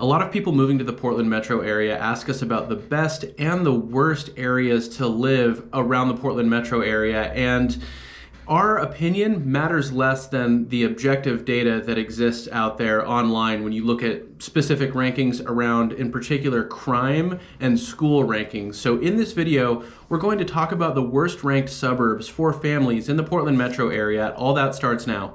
A lot of people moving to the Portland metro area ask us about the best and the worst areas to live around the Portland metro area, and our opinion matters less than the objective data that exists out there online when you look at specific rankings around, in particular, crime and school rankings. So in this video, we're going to talk about the worst ranked suburbs for families in the Portland metro area. All that starts now.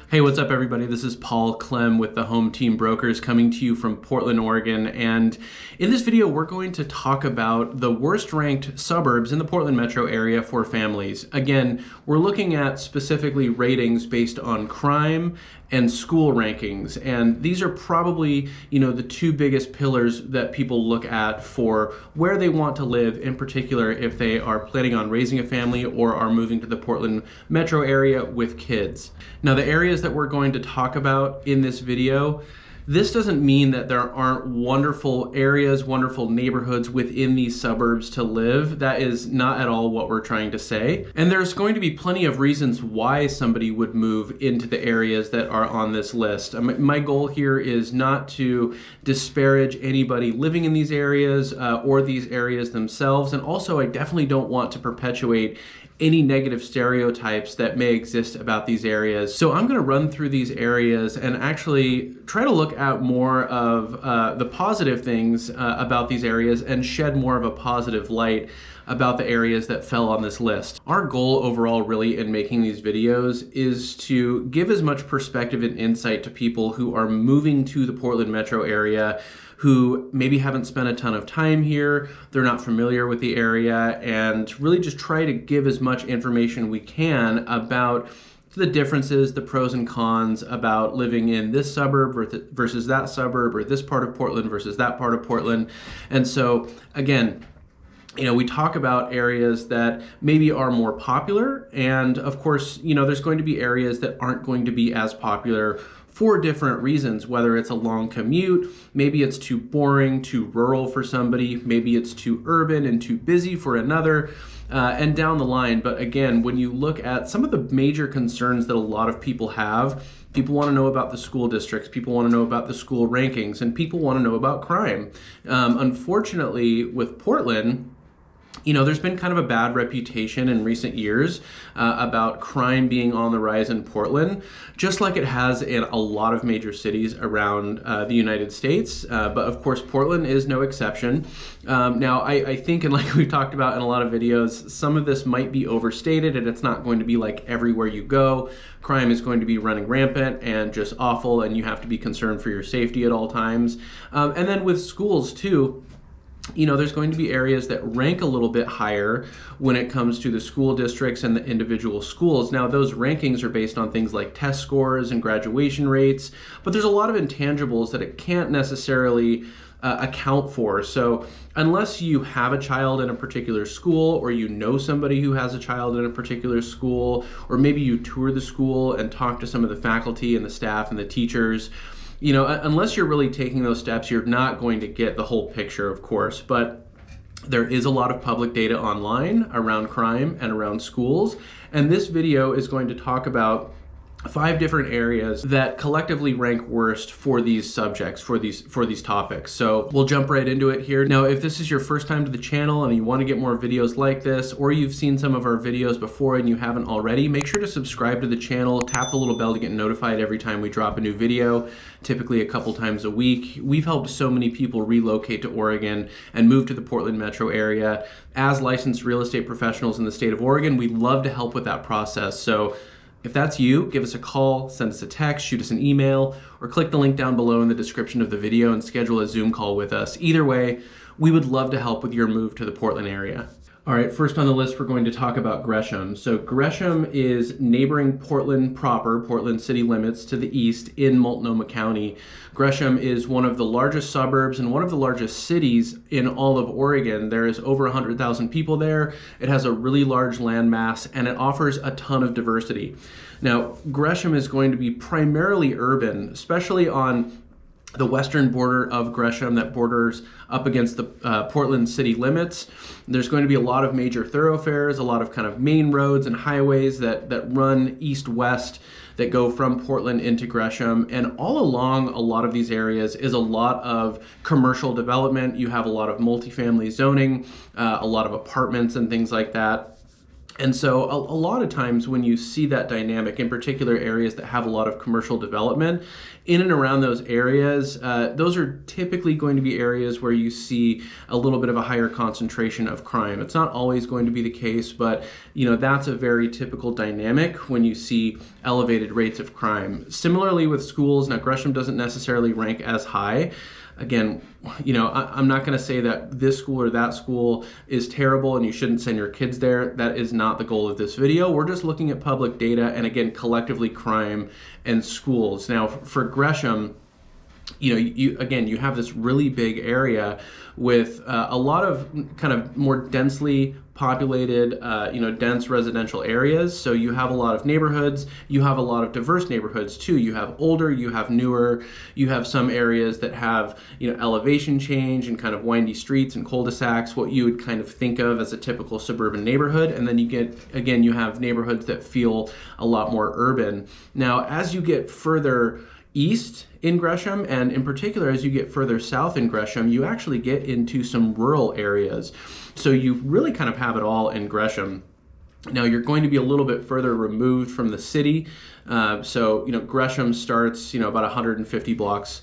Hey, what's up everybody? This is Paul Clem with the Home Team Brokers coming to you from Portland, Oregon. And in this video, we're going to talk about the worst ranked suburbs in the Portland metro area for families. Again, we're looking at specifically ratings based on crime and school rankings. And these are probably, the two biggest pillars that people look at for where they want to live, in particular if they are planning on raising a family or are moving to the Portland metro area with kids. Now, the areas that we're going to talk about in this video, this doesn't mean that there aren't wonderful areas, wonderful neighborhoods within these suburbs to live. That is not at all what we're trying to say. And there's going to be plenty of reasons why somebody would move into the areas that are on this list. My goal here is not to disparage anybody living in these areas or these areas themselves. And also, I definitely don't want to perpetuate any negative stereotypes that may exist about these areas. So I'm going to run through these areas and actually try to look at more of the positive things about these areas and shed more of a positive light about the areas that fell on this list. Our goal overall really in making these videos is to give as much perspective and insight to people who are moving to the Portland metro area, who maybe haven't spent a ton of time here, they're not familiar with the area, and really just try to give as much information we can about the differences, the pros and cons about living in this suburb versus that suburb, or this part of Portland versus that part of Portland. And so again, we talk about areas that maybe are more popular, and of course, there's going to be areas that aren't going to be as popular for different reasons, whether it's a long commute, maybe it's too boring, too rural for somebody, maybe it's too urban and too busy for another, and down the line. But again, when you look at some of the major concerns that a lot of people have, people want to know about the school districts, people want to know about the school rankings, and people want to know about crime. Unfortunately, with Portland, there's been kind of a bad reputation in recent years about crime being on the rise in Portland, just like it has in a lot of major cities around the United States. But of course, Portland is no exception. Now, I think, and like we've talked about in a lot of videos, some of this might be overstated, and it's not going to be like everywhere you go, crime is going to be running rampant and just awful, and you have to be concerned for your safety at all times. And then with schools too, there's going to be areas that rank a little bit higher when it comes to the school districts and the individual schools. Now, those rankings are based on things like test scores and graduation rates, but there's a lot of intangibles that it can't necessarily account for. So unless you have a child in a particular school, or you know somebody who has a child in a particular school, or maybe you tour the school and talk to some of the faculty and the staff and the teachers, unless you're really taking those steps, you're not going to get the whole picture, of course. But there is a lot of public data online around crime and around schools. And this video is going to talk about 5 different areas that collectively rank worst for these subjects, for these topics. So we'll jump right into it here. Now, if this is your first time to the channel and you want to get more videos like this, or you've seen some of our videos before and you haven't already, make sure to subscribe to the channel, tap the little bell to get notified every time we drop a new video, typically a couple times a week. We've helped so many people relocate to Oregon and move to the Portland metro area. As licensed real estate professionals in the state of Oregon, we love to help with that process. So if that's you, give us a call, send us a text, shoot us an email, or click the link down below in the description of the video and schedule a Zoom call with us. Either way, we would love to help with your move to the Portland area. All right, first on the list, we're going to talk about Gresham. So Gresham is neighboring Portland proper, Portland city limits to the east in Multnomah County. Gresham is one of the largest suburbs and one of the largest cities in all of Oregon. There is over 100,000 people there. It has a really large landmass, and it offers a ton of diversity. Now, Gresham is going to be primarily urban, especially on the western border of Gresham that borders up against the Portland city limits. There's going to be a lot of major thoroughfares, a lot of kind of main roads and highways that run east-west that go from Portland into Gresham. And all along a lot of these areas is a lot of commercial development. You have a lot of multifamily zoning, a lot of apartments and things like that. And so a lot of times when you see that dynamic, in particular areas that have a lot of commercial development, in and around those areas, those are typically going to be areas where you see a little bit of a higher concentration of crime. It's not always going to be the case, but that's a very typical dynamic when you see elevated rates of crime. Similarly with schools, now Gresham doesn't necessarily rank as high. Again, I'm not going to say that this school or that school is terrible and you shouldn't send your kids there. That is not the goal of this video. We're just looking at public data and, again, collectively crime and schools. Now, for Gresham, you have this really big area with a lot of kind of more densely populated, dense residential areas. So you have a lot of neighborhoods, you have a lot of diverse neighborhoods too. You have older, you have newer, you have some areas that have, elevation change and kind of windy streets and cul-de-sacs, what you would kind of think of as a typical suburban neighborhood. And then you have neighborhoods that feel a lot more urban. Now, as you get further east in Gresham, and in particular as you get further south in Gresham, you actually get into some rural areas. So you really kind of have it all in Gresham. Now you're going to be a little bit further removed from the city. Gresham starts, about 150 blocks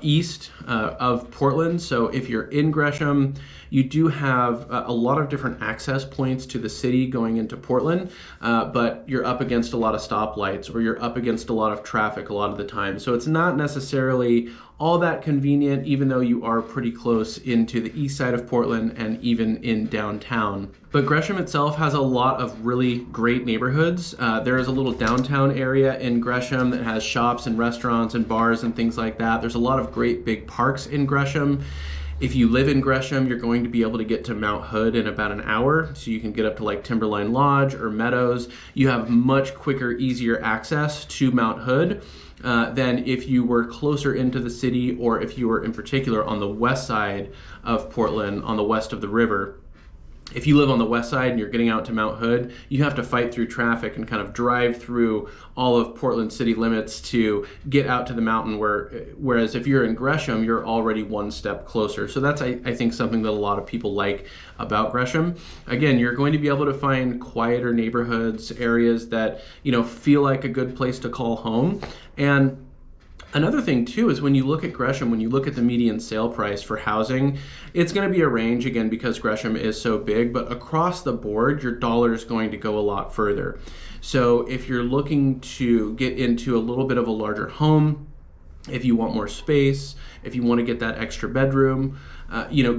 east of Portland. So if you're in Gresham, you do have a lot of different access points to the city going into Portland, but you're up against a lot of stoplights or you're up against a lot of traffic a lot of the time. So it's not necessarily all that convenient, even though you are pretty close into the east side of Portland and even in downtown. But Gresham itself has a lot of really great neighborhoods. There is a little downtown area in Gresham that has shops and restaurants and bars and things like that. There's a lot of great big parks in Gresham. If you live in Gresham, you're going to be able to get to Mount Hood in about an hour. So you can get up to like Timberline Lodge or Meadows. You have much quicker, easier access to Mount Hood than if you were closer into the city, or if you were in particular on the west side of Portland, on the west of the river. If you live on the west side and you're getting out to Mount Hood, you have to fight through traffic and kind of drive through all of Portland city limits to get out to the mountain, whereas if you're in Gresham, you're already one step closer. So that's, I think, something that a lot of people like about Gresham. Again, you're going to be able to find quieter neighborhoods, areas that, feel like a good place to call home. And another thing too is when you look at Gresham, when you look at the median sale price for housing, it's going to be a range, again, because Gresham is so big, but across the board, your dollar is going to go a lot further. So if you're looking to get into a little bit of a larger home, if you want more space, if you want to get that extra bedroom,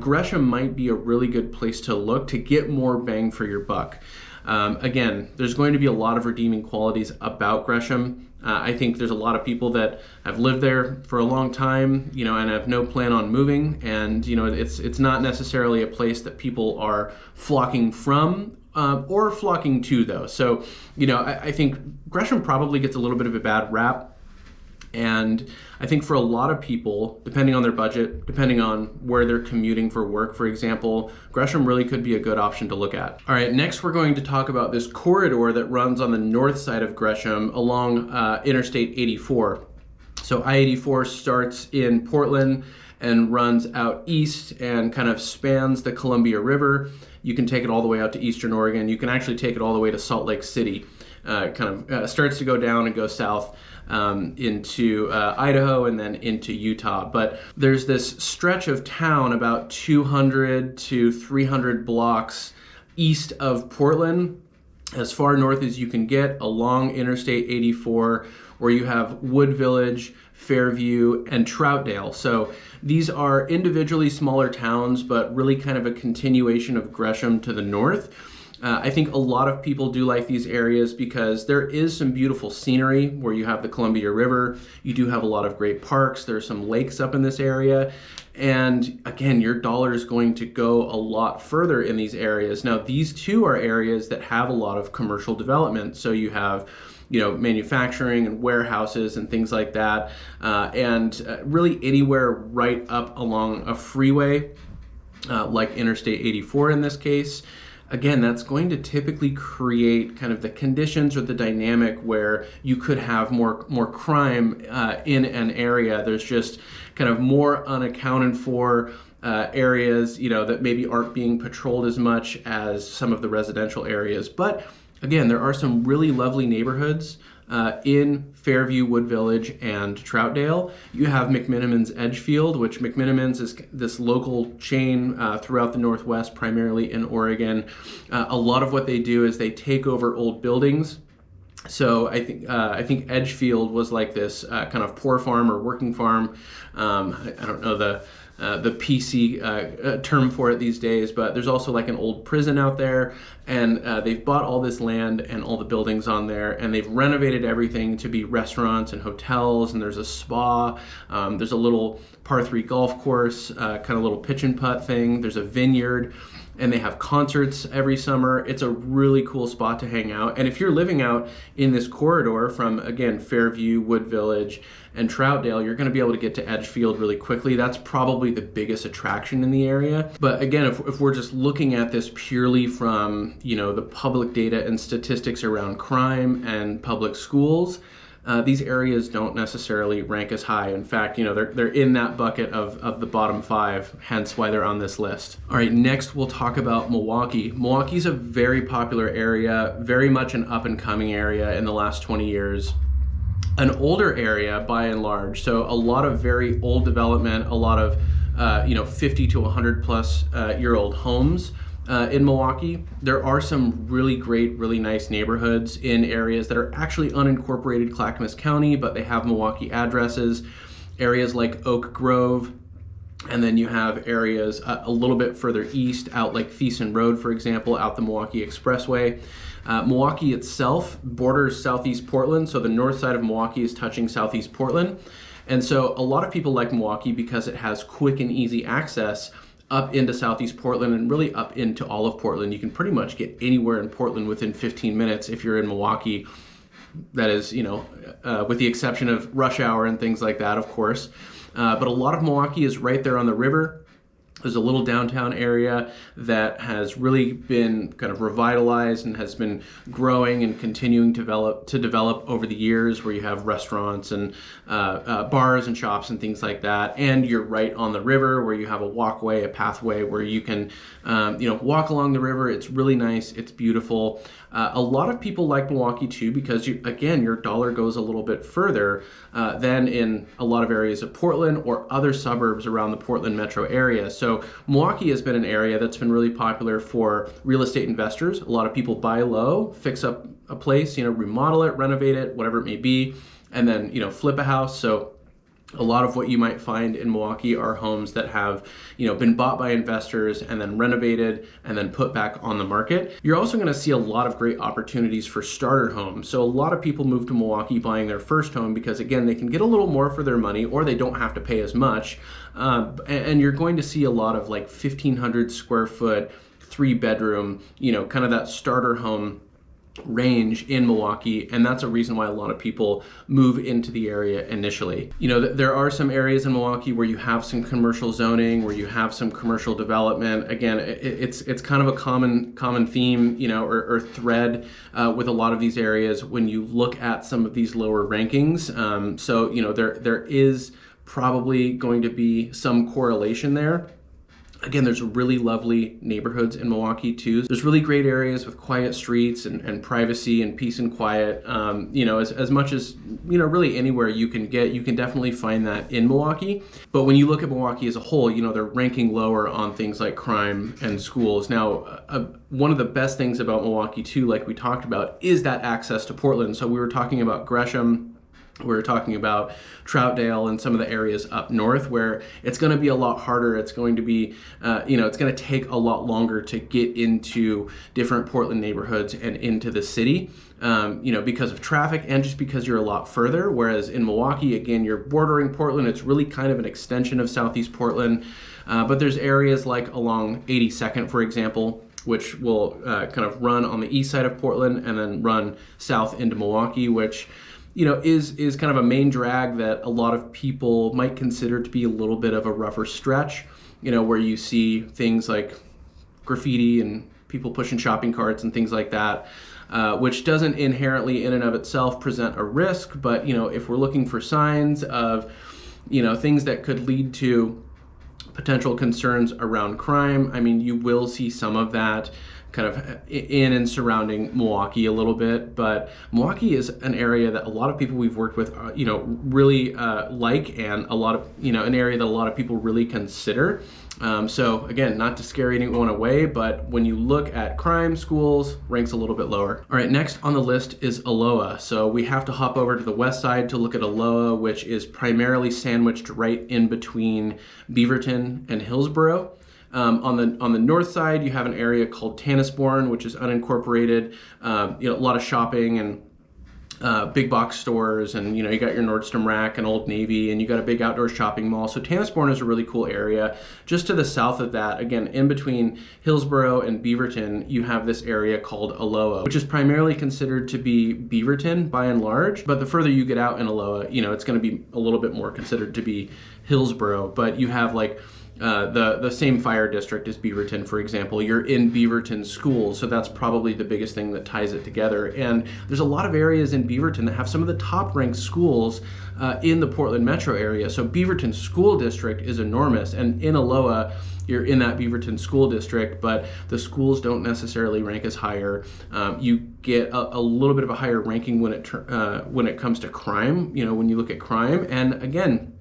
Gresham might be a really good place to look to get more bang for your buck. Again, there's going to be a lot of redeeming qualities about Gresham. I think there's a lot of people that have lived there for a long time, and have no plan on moving. And, it's not necessarily a place that people are flocking from or flocking to, though. So, I think Gresham probably gets a little bit of a bad rap. And I think for a lot of people, depending on their budget, depending on where they're commuting for work, for example, Gresham really could be a good option to look at. All right, next we're going to talk about this corridor that runs on the north side of Gresham along Interstate 84. So I-84 starts in Portland and runs out east and kind of spans the Columbia River. You can take it all the way out to Eastern Oregon. You can actually take it all the way to Salt Lake City. Starts to go down and go south into Idaho and then into Utah. But there's this stretch of town about 200 to 300 blocks east of Portland, as far north as you can get along Interstate 84, where you have Wood Village, Fairview, and Troutdale. So these are individually smaller towns, but really kind of a continuation of Gresham to the north. I think a lot of people do like these areas because there is some beautiful scenery where you have the Columbia River. You do have a lot of great parks. There's some lakes up in this area. And again, your dollar is going to go a lot further in these areas. Now, these two are areas that have a lot of commercial development. So you have, manufacturing and warehouses and things like that, and really anywhere right up along a freeway, like Interstate 84 in this case. Again, that's going to typically create kind of the conditions or the dynamic where you could have more crime in an area. There's just kind of more unaccounted for areas, that maybe aren't being patrolled as much as some of the residential areas. But again, there are some really lovely neighborhoods in Fairview, Wood Village, and Troutdale. You have McMenamins Edgefield, which McMenamins is this local chain throughout the Northwest, primarily in Oregon. A lot of what they do is they take over old buildings. So I think Edgefield was like this kind of poor farm or working farm. I don't know the PC term for it these days, but there's also like an old prison out there, and they've bought all this land and all the buildings on there, and they've renovated everything to be restaurants and hotels, and there's a spa, there's a little par 3 golf course, kind of little pitch and putt thing, there's a vineyard, and they have concerts every summer. It's a really cool spot to hang out. And if you're living out in this corridor from, again, Fairview, Wood Village, and Troutdale, you're going to be able to get to Edgefield really quickly. That's probably the biggest attraction in the area. But again, if we're just looking at this purely from, the public data and statistics around crime and public schools, these areas don't necessarily rank as high. In fact, they're in that bucket of the bottom 5, hence why they're on this list. All right, next we'll talk about Milwaukie. Milwaukee's a very popular area, very much an up and coming area in the last 20 years. An older area by and large, so a lot of very old development, a lot of 50 to 100 plus year old homes. In Milwaukie, there are some really great, really nice neighborhoods in areas that are actually unincorporated Clackamas County, but they have Milwaukie addresses. Areas like Oak Grove, and then you have areas a little bit further east, out like Thiessen Road, for example, out the Milwaukie Expressway. Milwaukie itself borders southeast Portland, so the north side of Milwaukie is touching southeast Portland. And so a lot of people like Milwaukie because it has quick and easy access up into southeast Portland and really up into all of Portland. You can pretty much get anywhere in Portland within 15 minutes if you're in Milwaukie. That is, with the exception of rush hour and things like that, of course. But a lot of Milwaukie is right there on the river. There's a little downtown area that has really been kind of revitalized and has been growing and continuing to develop over the years, where you have restaurants and bars and shops and things like that. And you're right on the river, where you have a walkway, a pathway where you can walk along the river. It's really nice. It's beautiful. A lot of people like Milwaukie too because, your dollar goes a little bit further than in a lot of areas of Portland or other suburbs around the Portland metro area. So Milwaukie has been an area that's been really popular for real estate investors. A lot of people buy low, fix up a place, remodel it, renovate it, whatever it may be, and then, flip a house. So a lot of what you might find in Milwaukie are homes that have, been bought by investors and then renovated and then put back on the market. You're also going to see a lot of great opportunities for starter homes. So a lot of people move to Milwaukie buying their first home because, again, they can get a little more for their money, or they don't have to pay as much. And you're going to see a lot of like 1,500 square foot, 3-bedroom, kind of that starter home range in Milwaukie, and that's a reason why a lot of people move into the area initially. There are some areas in Milwaukie where you have some commercial zoning, where you have some commercial development. Again, it's kind of a common theme, or thread with a lot of these areas when you look at some of these lower rankings. So there is probably going to be some correlation there. Again, there's really lovely neighborhoods in Milwaukie too. There's really great areas with quiet streets and privacy and peace and quiet. As much as, really anywhere you can definitely find that in Milwaukie. But when you look at Milwaukie as a whole, they're ranking lower on things like crime and schools. Now, one of the best things about Milwaukie too, like we talked about, is that access to Portland. So we were talking about Gresham. We were talking about Troutdale and some of the areas up north where it's going to be a lot harder. It's going to be, it's going to take a lot longer to get into different Portland neighborhoods and into the city, because of traffic and just because you're a lot further. Whereas in Milwaukie, again, you're bordering Portland. It's really kind of an extension of southeast Portland. But there's areas like along 82nd, for example, which will kind of run on the east side of Portland and then run south into Milwaukie, which is kind of a main drag that a lot of people might consider to be a little bit of a rougher stretch, where you see things like graffiti and people pushing shopping carts and things like that, which doesn't inherently in and of itself present a risk. But, if we're looking for signs of, things that could lead to potential concerns around crime, I mean, you will see some of that kind of in and surrounding Milwaukie a little bit. But Milwaukie is an area that a lot of people we've worked with, really like, and a lot of, an area that a lot of people really consider. So again, not to scare anyone away, but when you look at crime, schools, ranks a little bit lower. All right, next on the list is Aloha. So we have to hop over to the west side to look at Aloha, which is primarily sandwiched right in between Beaverton and Hillsborough. On the north side, you have an area called Tannisbourne, which is unincorporated. A lot of shopping and big box stores, and you got your Nordstrom Rack and Old Navy, and you got a big outdoor shopping mall. So Tannisbourne is a really cool area. Just to the south of that, again, in between Hillsborough and Beaverton, you have this area called Aloha, which is primarily considered to be Beaverton by and large. But the further you get out in Aloha, it's going to be a little bit more considered to be Hillsborough. But you have like the same fire district as Beaverton, for example. You're in Beaverton schools, so that's probably the biggest thing that ties it together. And there's a lot of areas in Beaverton that have some of the top ranked schools in the Portland metro area. So Beaverton school district is enormous, and in Aloha, you're in that Beaverton school district, but the schools don't necessarily rank as higher. You get a little bit of a higher ranking when it comes to crime, when you look at crime. And again,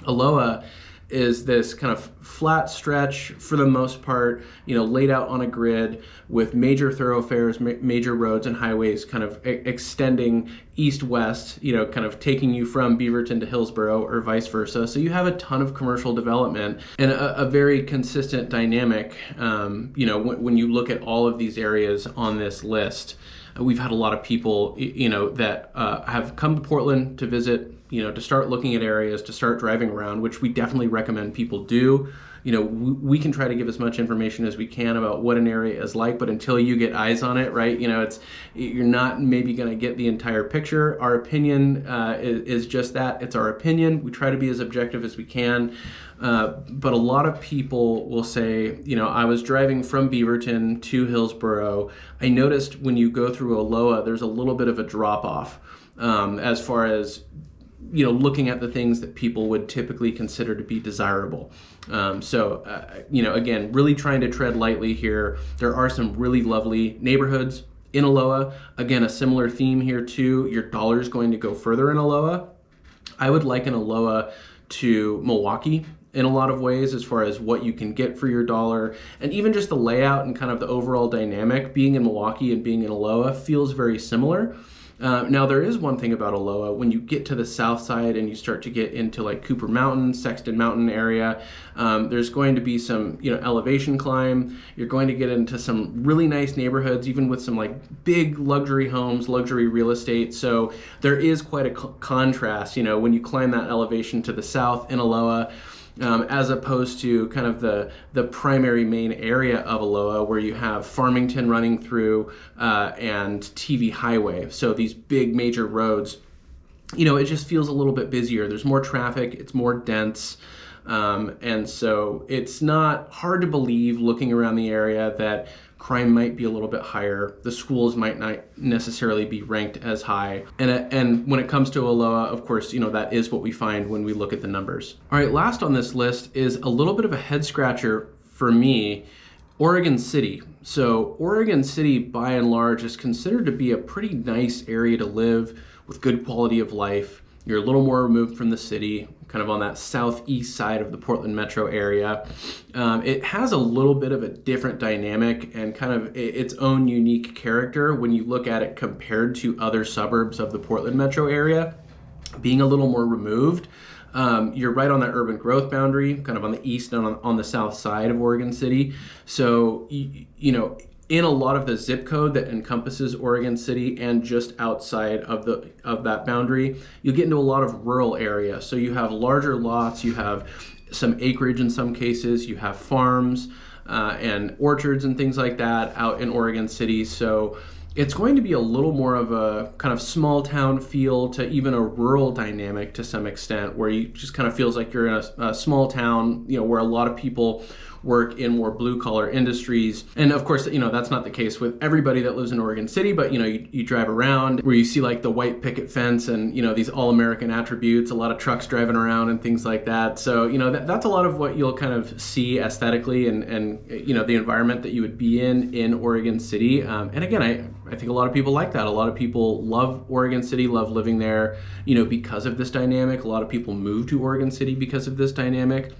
Aloha is this kind of flat stretch for the most part, laid out on a grid with major thoroughfares, major roads and highways kind of extending east-west, kind of taking you from Beaverton to Hillsborough or vice versa. So you have a ton of commercial development and a very consistent dynamic, when you look at all of these areas on this list. We've had a lot of people, that have come to Portland to visit, to start looking at areas, to start driving around, which we definitely recommend people do. We can try to give as much information as we can about what an area is like, but until you get eyes on it, right, you're not maybe going to get the entire picture. Our opinion is just that. It's our opinion. We try to be as objective as we can. But a lot of people will say, I was driving from Beaverton to Hillsborough. I noticed when you go through Aloha, there's a little bit of a drop off as far as looking at the things that people would typically consider to be desirable. Again, really trying to tread lightly here. There are some really lovely neighborhoods in Aloha. Again, a similar theme here too. Your dollar is going to go further in Aloha. I would liken Aloha to Milwaukie in a lot of ways as far as what you can get for your dollar, and even just the layout and kind of the overall dynamic. Being in Milwaukie and being in Aloha feels very similar. Now, there is one thing about Aloha. When you get to the south side and you start to get into like Cooper Mountain, Sexton Mountain area, there's going to be some elevation climb. You're going to get into some really nice neighborhoods, even with some like big luxury homes, luxury real estate. So there is quite a contrast, when you climb that elevation to the south in Aloha, as opposed to kind of the primary main area of Aloha, where you have Farmington running through and TV Highway. So these big major roads, it just feels a little bit busier. There's more traffic, it's more dense. And so it's not hard to believe, looking around the area, that crime might be a little bit higher. The schools might not necessarily be ranked as high. And when it comes to Aloha, of course, that is what we find when we look at the numbers. All right, last on this list is a little bit of a head scratcher for me, Oregon City. So Oregon City, by and large, is considered to be a pretty nice area to live with good quality of life. You're a little more removed from the city, kind of on that southeast side of the Portland metro area. It has a little bit of a different dynamic and kind of its own unique character when you look at it compared to other suburbs of the Portland metro area. Being a little more removed, you're right on that urban growth boundary, kind of on the east and on the south side of Oregon City. So, in a lot of the zip code that encompasses Oregon City and just outside of that boundary, you get into a lot of rural area. So you have larger lots, you have some acreage in some cases, you have farms, and orchards and things like that out in Oregon City. So it's going to be a little more of a kind of small town feel to even a rural dynamic to some extent, where you just kind of feels like you're in a small town, where a lot of people work in more blue collar industries. And of course, that's not the case with everybody that lives in Oregon City, but you drive around where you see like the white picket fence and these all-American attributes, a lot of trucks driving around and things like that. So that's a lot of what you'll kind of see aesthetically and the environment that you would be in Oregon City. And again, I think a lot of people like that. A lot of people love Oregon City, love living there, because of this dynamic. A lot of people move to Oregon City because of this dynamic.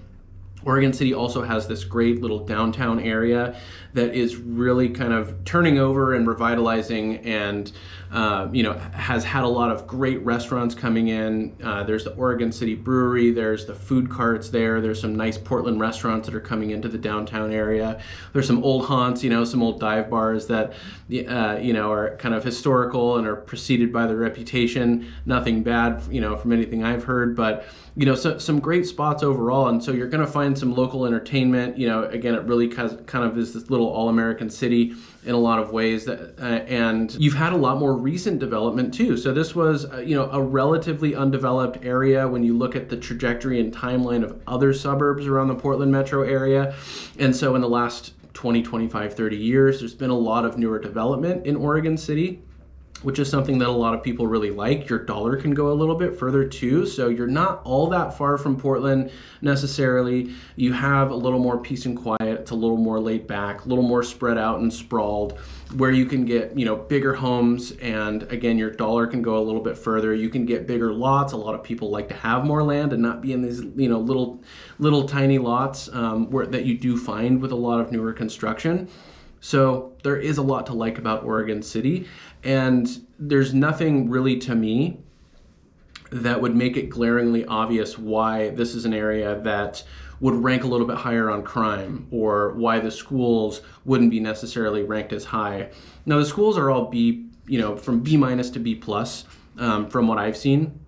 Oregon City also has this great little downtown area that is really kind of turning over and revitalizing, and has had a lot of great restaurants coming in. There's the Oregon City Brewery, there's the food carts there's some nice Portland restaurants that are coming into the downtown area. There's some old haunts, some old dive bars that are kind of historical and are preceded by their reputation. Nothing bad, from anything I've heard, but so some great spots overall. And so you're going to find some local entertainment. Again, it really kind of is this little all-American city in a lot of ways, and you've had a lot more recent development too. So this was a relatively undeveloped area when you look at the trajectory and timeline of other suburbs around the Portland metro area. And so in the last 20, 25, 30 years, there's been a lot of newer development in Oregon City, which is something that a lot of people really like. Your dollar can go a little bit further too, so you're not all that far from Portland necessarily. You have a little more peace and quiet. It's a little more laid back, a little more spread out and sprawled, where you can get bigger homes, and again, your dollar can go a little bit further. You can get bigger lots. A lot of people like to have more land and not be in these little tiny lots that you do find with a lot of newer construction. So there is a lot to like about Oregon City, and there's nothing really to me that would make it glaringly obvious why this is an area that would rank a little bit higher on crime, or why the schools wouldn't be necessarily ranked as high. Now, the schools are all B, from B- to B+, from what I've seen.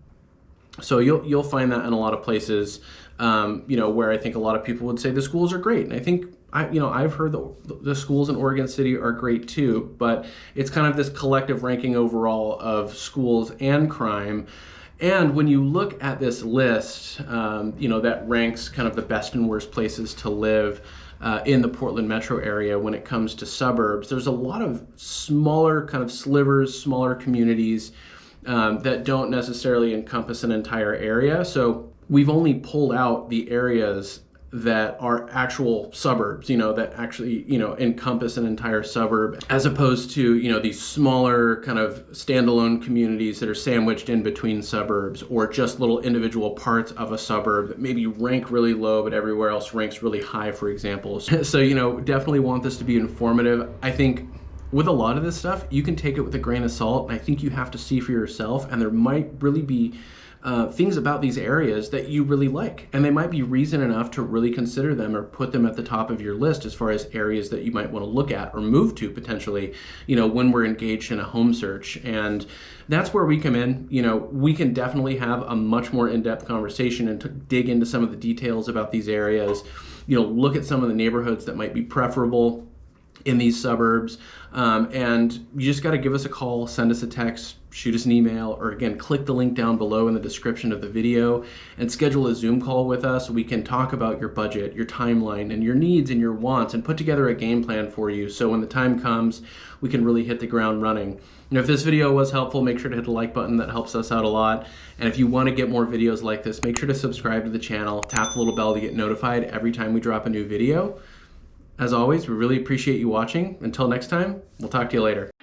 So you'll find that in a lot of places, where I think a lot of people would say the schools are great. And I think I've heard the schools in Oregon City are great too, but it's kind of this collective ranking overall of schools and crime. And when you look at this list, that ranks kind of the best and worst places to live in the Portland metro area when it comes to suburbs, there's a lot of smaller kind of slivers, smaller communities that don't necessarily encompass an entire area. So we've only pulled out the areas that are actual suburbs, that actually, encompass an entire suburb, as opposed to, these smaller kind of standalone communities that are sandwiched in between suburbs, or just little individual parts of a suburb that maybe rank really low, but everywhere else ranks really high, for example. So, definitely want this to be informative. I think with a lot of this stuff, you can take it with a grain of salt, and I think you have to see for yourself, and there might really be things about these areas that you really like, and they might be reason enough to really consider them or put them at the top of your list as far as areas that you might want to look at or move to potentially, when we're engaged in a home search. And that's where we come in. We can definitely have a much more in-depth conversation and to dig into some of the details about these areas, look at some of the neighborhoods that might be preferable in these suburbs, and you just got to give us a call, send us a text, shoot us an email, or again, click the link down below in the description of the video and schedule a Zoom call with us. We can talk about your budget, your timeline, and your needs and your wants, and put together a game plan for you, so when the time comes, we can really hit the ground running. If this video was helpful, make sure to hit the like button. That helps us out a lot. And if you want to get more videos like this, make sure to subscribe to the channel, tap the little bell to get notified every time we drop a new video. As always, we really appreciate you watching. Until next time, we'll talk to you later.